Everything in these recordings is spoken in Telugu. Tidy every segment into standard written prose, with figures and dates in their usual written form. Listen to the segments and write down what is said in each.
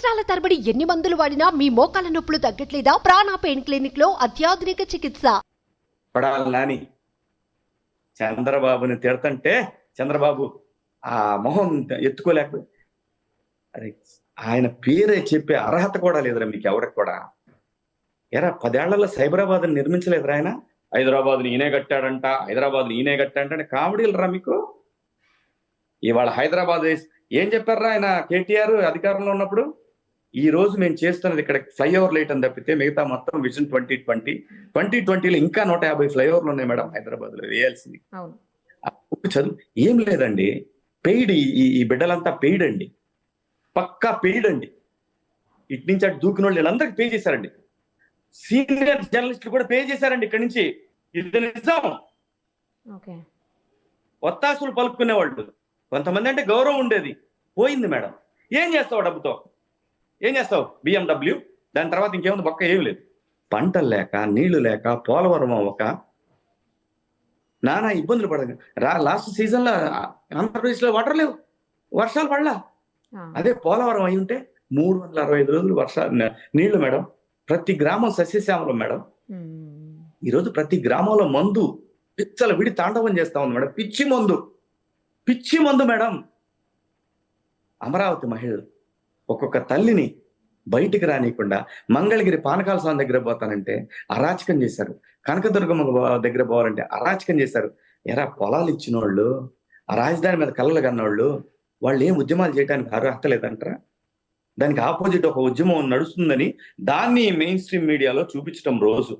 సంవత్సరాల తరబడి ఎన్ని మందులు వాడినా మీ మోకాల నొప్పులు తగ్గట్లేదా? ప్రాణ పెయిన్ క్లినిక్ లో అత్యాధునిక చికిత్స. పడాలి నాని చంద్రబాబుని తిడతంటే చంద్రబాబు ఆ మొహం ఎత్తుకోలేకపోయి, అరే ఆయన పేరే చెప్పే అర్హత కూడా లేదురా మీకు ఎవరికి కూడా. ఎరా 10 ఏళ్లలో సైబరాబాద్ నిర్మించలేదురా ఆయన? హైదరాబాద్ ఈయనే కట్టాడంట, హైదరాబాద్ ఈయనే కట్టాడంటే కామెడీలు రా మీకు. ఇవాళ హైదరాబాద్ ఏం చెప్పారా ఆయన కేటీఆర్ అధికారంలో ఉన్నప్పుడు? ఈ రోజు మేము చేస్తున్నది ఇక్కడ ఫ్లైఓవర్ లైట్ అని తప్పితే మిగతా మొత్తం విజన్ 2020లో ఇంకా 150 ఫ్లైఓవర్లు ఉన్నాయి మేడం హైదరాబాద్ లో వేయాల్సింది. చదువు ఏం లేదండి, పెయిడ్. ఈ బిడ్డలంతా పెయిడ్ అండి, పక్కా పెయిడ్ అండి. ఇటు నుంచి అటు దూకిన వాళ్ళు వీళ్ళందరికీ పే చేశారండి. సీనియర్ జర్నలిస్టులు కూడా పే చేశారండి ఇక్కడి నుంచి. ఇది నిజం. ఒత్తాసులు పలుకునేవాళ్ళు కొంతమంది అంటే గౌరవం ఉండేది, పోయింది మేడం. ఏం చేస్తావు డబ్బుతో? ఏం చేస్తావు? BMW, దాని తర్వాత ఇంకేముంది? బొక్క ఏమి లేదు. పంటలు లేక, నీళ్లు లేక, పోలవరం అవ్వక నానా ఇబ్బందులు పడదు. లాస్ట్ సీజన్ లో ఆంధ్రప్రదేశ్ లో వాటర్ లేవు, వర్షాలు పడలా. అదే పోలవరం అయి ఉంటే 365 రోజులు నీళ్లు మేడం. ప్రతి గ్రామం సస్యశ్యామలం మేడం. ఈరోజు ప్రతి గ్రామంలో మందు పిచ్చల విడి తాండవం చేస్తా ఉంది మేడం. పిచ్చి మందు మేడం. అమరావతి మహిళలు ఒక్కొక్క తల్లిని బయటికి రానియకుండా మంగళగిరి పానకాల స్వామి దగ్గర పోతానంటే అరాచకం చేశారు. కనకదుర్గమ్మ దగ్గర పోవాలంటే అరాచకం చేశారు. ఎరా పొలాలు ఇచ్చిన వాళ్ళు, ఆ రాజధాని మీద కళ్ళలు కన్నోళ్ళు, వాళ్ళు ఏం ఉద్యమాలు చేయడానికి అర్హత లేదంటారా? దానికి ఆపోజిట్ ఒక ఉద్యమం నడుస్తుందని దాన్ని మెయిన్ స్ట్రీమ్ మీడియాలో చూపించడం రోజు.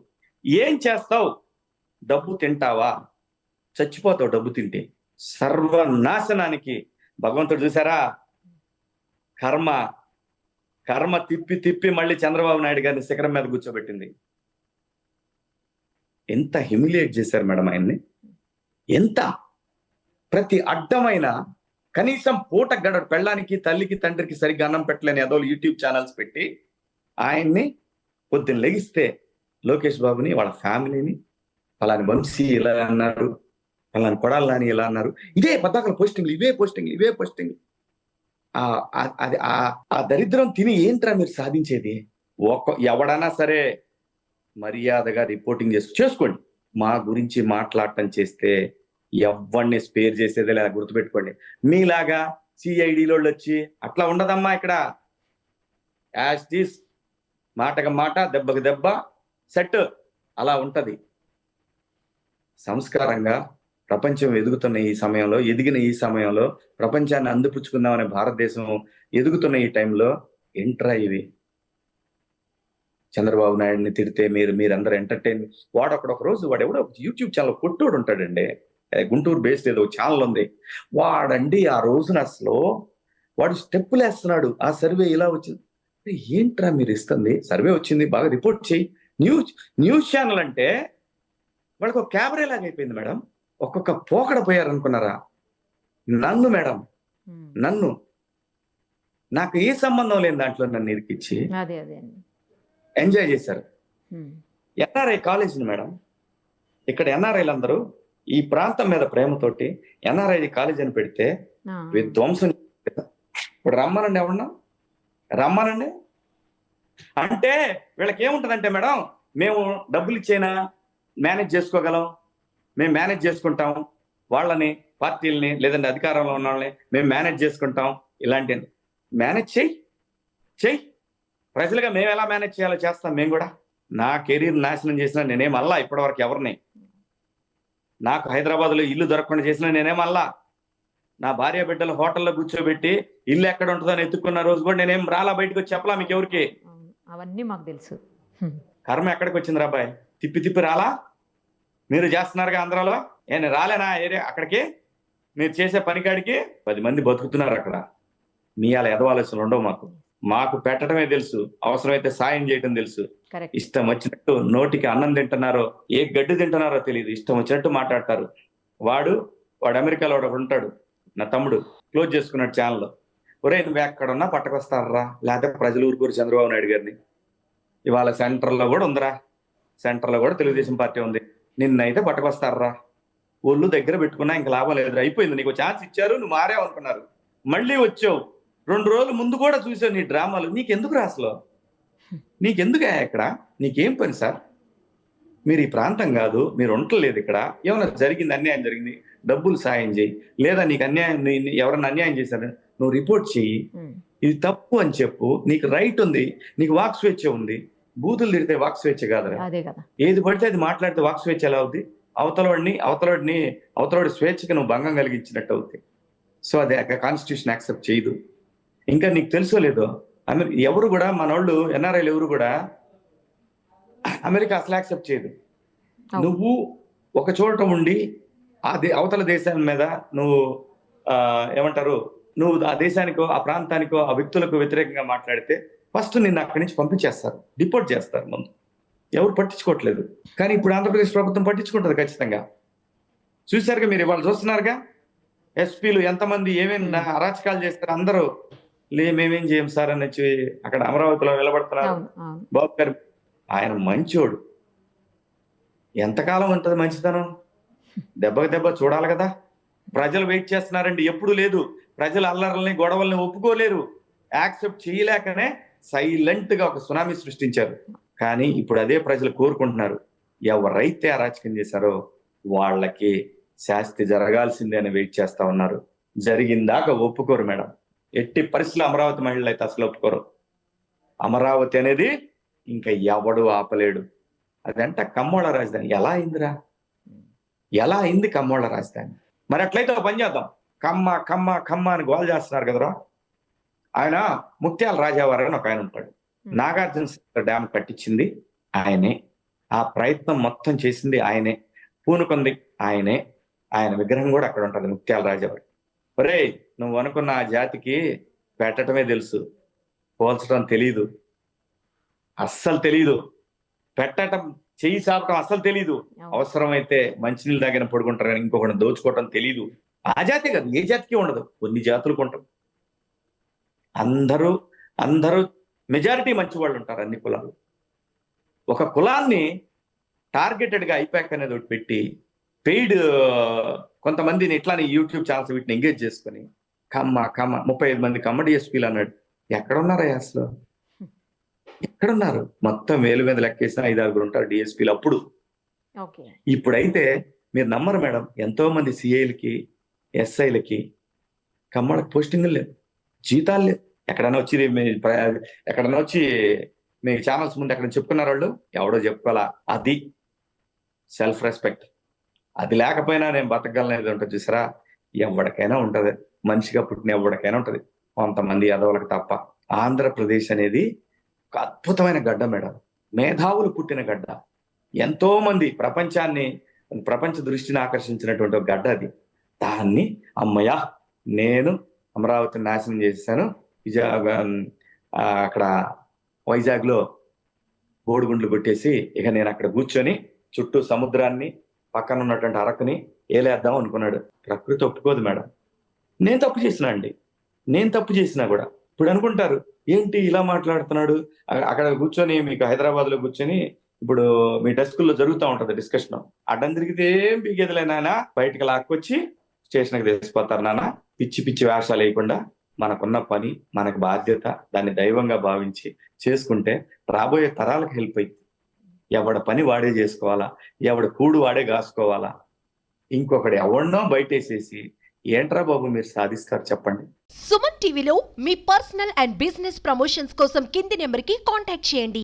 ఏం చేస్తావు? డబ్బు తింటావా? చచ్చిపోతావు డబ్బు తింటే. సర్వనాశనానికి భగవంతుడు చూసారా? కర్మ తిప్పి మళ్ళీ చంద్రబాబు నాయుడు గారిని శిఖరం మీద కూర్చోబెట్టింది. ఎంత హ్యూమిలియేట్ చేశారు మేడం ఆయన్ని. ఎంత ప్రతి అడ్డమైన కనీసం పూట గడడు పెళ్ళానికి, తల్లికి, తండ్రికి సరిగ్గా అన్నం పెట్టలేని ఏదో యూట్యూబ్ ఛానల్స్ పెట్టి ఆయన్ని పొద్దున్న లెగిస్తే లోకేష్ బాబుని, వాళ్ళ ఫ్యామిలీని అలాని వంశీ ఇలా అన్నారు, అలాని కొడాలని ఇలా అన్నారు. ఇదే పద్దాకల పోస్టింగ్లు, ఇవే పోస్టింగ్లు. ఆ దరిద్రం తిని ఏంట్రా మీరు సాధించేది? ఎవడన్నా సరే మర్యాదగా రిపోర్టింగ్ చేసుకోండి. మా గురించి మాట్లాడటం చేస్తే ఎవరిని స్పేర్ చేసేదే లేదా గుర్తుపెట్టుకోండి. మీలాగా సిఐడిలో వచ్చి అట్లా ఉండదమ్మా ఇక్కడ. యాజ్ దిస్, మాటకు మాట, దెబ్బకు దెబ్బ సెట్ అలా ఉంటది. సంస్కారంగా ప్రపంచం ఎదిగిన ఈ సమయంలో ప్రపంచాన్ని అందిపుచ్చుకుందామనే భారతదేశం ఎదుగుతున్న ఈ టైంలో ఎంట్రా ఇవి? చంద్రబాబు నాయుడిని తిడితే మీరందరూ ఎంటర్టైన్. ఒక రోజు ఎవడో యూట్యూబ్ ఛానల్ కొట్టోడు ఉంటాడండి, గుంటూరు బేస్డ్ ఏదో ఛానల్ ఉంది. వాడండి ఆ రోజున అసలు వాడు స్టెప్పులు వేస్తున్నాడు. ఆ సర్వే ఇలా వచ్చింది. ఏంట్రా మీరు ఇస్తుంది? సర్వే వచ్చింది, బాగా రిపోర్ట్ చేయి. న్యూస్ ఛానల్ అంటే వాళ్ళకి ఒక క్యాబరే లాగా అయిపోయింది మేడం. ఒక్కొక్క పోకడ పోయారు అనుకున్నారా? నన్ను నాకు ఏ సంబంధం లేని దాంట్లో నన్ను ఇరికిచ్చి ఎంజాయ్ చేశారు. ఎన్ఆర్ఐ కాలేజీని మేడం, ఇక్కడ ఎన్ఆర్ఐలు అందరూ ఈ ప్రాంతం మీద ప్రేమతోటి ఎన్ఆర్ఐ కాలేజ్ అని పెడితే విధ్వంసం. ఇప్పుడు రమ్మనండి అంటే వీళ్ళకి ఏముంటదంటే మేడం, మేము డబ్బులు ఇచ్చేనా మేనేజ్ చేసుకోగలం, మేము మేనేజ్ చేసుకుంటాం, వాళ్ళని, పార్టీలని, లేదంటే అధికారంలో ఉన్న వాళ్ళని మేము మేనేజ్ చేసుకుంటాం. ఇలాంటి మేనేజ్ చెయ్యి. ప్రజలుగా మేము ఎలా మేనేజ్ చేయాలో చేస్తాం మేము కూడా. నా కెరీర్ నాశనం చేసినా నేనేమల్లా ఇప్పటివరకు ఎవరిని, నాకు హైదరాబాద్లో ఇల్లు దొరకకుండా చేసినా నేనేమల్లా, నా భార్య బిడ్డలు హోటల్లో కూర్చోబెట్టి ఇల్లు ఎక్కడ ఉంటుందో అని ఎత్తుకున్న రోజు కూడా నేనేం రాలా, బయటకు వచ్చి చెప్పలా మీకు ఎవరికి. అవన్నీ మాకు తెలుసు. కర్మ ఎక్కడికి వచ్చింది రాబాయ్? తిప్పి రాలా? మీరు చేస్తున్నారుగా ఆంధ్రాలో. నేను రాలేనా ఏరియా అక్కడికి? మీరు చేసే పనికాడికి 10 మంది బతుకుతున్నారు అక్కడ. మీ అలా ఎదవాల్సిన ఉండవు. మాకు పెట్టడమే తెలుసు, అవసరమైతే సాయం చేయటం తెలుసు. ఇష్టం వచ్చినట్టు నోటికి అన్నం తింటున్నారో ఏ గడ్డి తింటున్నారో తెలియదు, ఇష్టం వచ్చినట్టు మాట్లాడతారు. వాడు అమెరికాలో ఉంటాడు, నా తమ్ముడు క్లోజ్ చేసుకున్నాడు ఛానల్. ఒరే నువ్వు ఎక్కడున్నా పట్టకొస్తారా, లేకపోతే ప్రజలు ఊరుకూరు చంద్రబాబు నాయుడు గారిని. ఇవాళ సెంటర్లో కూడా ఉందిరా, సెంటర్లో కూడా తెలుగుదేశం పార్టీ ఉంది. నిన్నైతే పట్టకొస్తారా, ఒళ్ళు దగ్గర పెట్టుకున్నా ఇంకా లాభం లేదురా. అయిపోయింది, నీకు ఛాన్స్ ఇచ్చారు, నువ్వు మారావు అనుకున్నారు, మళ్ళీ వచ్చావు. 2 రోజుల ముందు కూడా చూసావు నీ డ్రామాలు. నీకెందుకు అసలు? నీకెందుకు ఇక్కడ? నీకేం పని సార్? మీరు ఈ ప్రాంతం కాదు, మీరు ఉండలేదు ఇక్కడ. ఏమైనా జరిగింది, అన్యాయం జరిగింది, డబ్బులు సాయం చేయి, లేదా నీకు అన్యాయం, ఎవరైనా అన్యాయం చేశారు నువ్వు రిపోర్ట్ చెయ్యి, ఇది తప్పు అని చెప్పు. నీకు రైట్ ఉంది, నీకు వాక్ స్వేచ్ఛ ఉంది. బూతులు తిడితే వాక్ స్వేచ్ఛ కాదు. అదే కదా. ఏది పడితే అది మాట్లాడితే వాక్ స్వేచ్ఛ ఎలా అవుద్ది? అవతలవాడి స్వేచ్ఛకి నువ్వు భంగం కలిగించినట్టు అవుతుంది. సో అది కాన్స్టిట్యూషన్ యాక్సెప్ట్ చేయదు. ఇంకా నీకు తెలుసో లేదో, ఎవరు కూడా మనోళ్ళు ఎన్ఆర్ఐలు ఎవరు కూడా అమెరికా అసలు యాక్సెప్ట్ చేయదు. నువ్వు ఒక చోట ఉండి అవతల దేశాల మీద నువ్వు ఏమంటారు, నువ్వు ఆ దేశానికో ఆ ప్రాంతానికో ఆ వ్యక్తులకు వ్యతిరేకంగా మాట్లాడితే ఫస్ట్ నిన్ను అక్కడి నుంచి పంపించేస్తారు, డిపోర్ట్ చేస్తారు. ముందు ఎవరు పట్టించుకోవట్లేదు, కానీ ఇప్పుడు ఆంధ్రప్రదేశ్ ప్రభుత్వం పట్టించుకుంటుంది ఖచ్చితంగా. చూసారుగా, మీరు ఇవాళ చూస్తున్నారుగా, ఎస్పీలు ఎంతమంది ఏమేమి అరాచకాలు చేస్తారు. అందరూ మేమేం చేయం సార్ అని వచ్చి అక్కడ అమరావతిలో నిలబడుతున్నారు. బాబు గారు ఆయన మంచోడు. ఎంతకాలం ఉంటుంది మంచితనం? దెబ్బకి దెబ్బ చూడాలి కదా. ప్రజలు వెయిట్ చేస్తున్నారండి. ఎప్పుడు లేదు, ప్రజలు అల్లర్లని గొడవల్ని ఒప్పుకోలేరు. యాక్సెప్ట్ చేయలేకనే సైలెంట్ గా ఒక సునామీ సృష్టించారు. కానీ ఇప్పుడు అదే ప్రజలు కోరుకుంటున్నారు, ఎవరైతే అరాచకం చేశారో వాళ్ళకి శాస్తి జరగాల్సిందే అని వెయిట్ చేస్తా ఉన్నారు. జరిగిందాకా ఒప్పుకోరు మేడం. ఎట్టి పరిస్థితుల్లో అమరావతి మహిళలు అయితే అసలు ఒప్పుకోరు. అమరావతి అనేది ఇంకా ఎవడు ఆపలేడు. అదంట కమ్మోళ్ళ రాజధాని. ఎలా అయిందిరా? ఎలా అయింది కమ్మోళ్ళ రాజధాని? మరి అట్లయితే ఒక పని చేద్దాం. కమ్మ కమ్మ కమ్మ అని గోల్ చేస్తున్నారు కదరా. ఆయన ముత్యాల రాజావారు అని ఒక ఆయన ఉంటాడు. నాగార్జున డ్యామ్ కట్టించింది ఆయనే, ఆ ప్రయత్నం మొత్తం చేసింది ఆయనే, పూనుకుంది ఆయనే. ఆయన విగ్రహం కూడా అక్కడ ఉంటుంది, ముత్యాల రాజావారు. ఒరే, నువ్వు అనుకున్న ఆ జాతికి పెట్టడమే తెలుసు, పోల్చడం తెలీదు, అస్సలు తెలీదు. పెట్టడం, చెయ్యి సాపటం అస్సలు తెలీదు. అవసరమైతే మంచినీళ్ళు దాగిన పడుకుంటారు కానీ ఇంకొకటి దోచుకోవటం తెలీదు. ఆ జాతి కాదు, ఏ జాతికి ఉండదు, కొన్ని జాతులకు ఉంటాం. అందరూ మెజారిటీ మంచి వాళ్ళు ఉంటారు అన్ని కులాలు. ఒక కులాన్ని టార్గెటెడ్ గా ఐపాక్ అనేది ఒకటి పెట్టి పెయిడ్ కొంతమందిని ఇట్లానే యూట్యూబ్ ఛానల్స్ వీటిని ఎంగేజ్ చేసుకుని కమ్మ 35 మంది కమ్మ డిఎస్పీలు అన్నాడు. ఎక్కడున్నారా అసలు? ఎక్కడున్నారు? మొత్తం వేలు మీద లెక్కేసిన 5-6 ఉంటారు డిఎస్పీలు అప్పుడు. ఇప్పుడైతే మీరు నమ్మరు మేడం, ఎంతో మంది సిఐలకి ఎస్ఐలకి కమ్మలకు పోస్టింగ్లు లేవు, జీతాలు లేవు. ఎక్కడైనా వచ్చి మీ ఛానల్స్ ముందు ఎక్కడ చెప్పుకున్నారు వాళ్ళు? ఎవడో చెప్పుకోవాలా. అది సెల్ఫ్ రెస్పెక్ట్. అది లేకపోయినా నేను బతకగలనేది ఉంటుంది చూసారా, ఎవరికైనా ఉంటది. మనిషిగా పుట్టిన ఎవరికైనా ఉంటది, కొంతమంది యాదవులకు తప్ప. ఆంధ్రప్రదేశ్ అనేది ఒక అద్భుతమైన గడ్డ మేడం, మేధావులు పుట్టిన గడ్డ. ఎంతో మంది ప్రపంచ దృష్టిని ఆకర్షించినటువంటి ఒక గడ్డ అది. దాన్ని అమ్మయ్య నేను అమరావతిని నాశనం చేశాను, అక్కడ వైజాగ్ లో బోడిగుండ్లు కొట్టేసి ఇక నేను అక్కడ కూర్చొని చుట్టూ సముద్రాన్ని పక్కన ఉన్నటువంటి అరకుని ఏలేద్దాం అనుకున్నాడు. ప్రకృతి ఒప్పుకోదు మేడం. నేను తప్పు చేసినా కూడా ఇప్పుడు అనుకుంటారు, ఏంటి ఇలా మాట్లాడుతున్నాడు? అక్కడ కూర్చొని మీకు హైదరాబాద్ లో కూర్చొని ఇప్పుడు మీ డెస్కుల్లో జరుగుతూ ఉంటది డిస్కషన్. అడ్డం తిరిగితే ఏం పీకేదిలే నాన్న, బయటకు లాక్కొచ్చి స్టేషన్కి తీసుకుపోతారు నాన్న. పిచ్చి వేషాలు వేయకుండా మనకున్న పని, మనకు బాధ్యత, దాన్ని దైవంగా భావించి చేసుకుంటే రాబోయే తరాలకు హెల్ప్ అయింది. ఎవడ పని వాడే చేసుకోవాలా, ఎవడ కూడు వాడే కాసుకోవాలా. ఇంకొకటి ఎవడనో బయటేసేసి ఏంట్రా బాబు మీరు సాధిస్తారు చెప్పండి. సుమన్ టీవీలో మీ పర్సనల్ అండ్ బిజినెస్ ప్రమోషన్స్ కోసం కింది నెంబర్కి కాంటాక్ట్ చేయండి.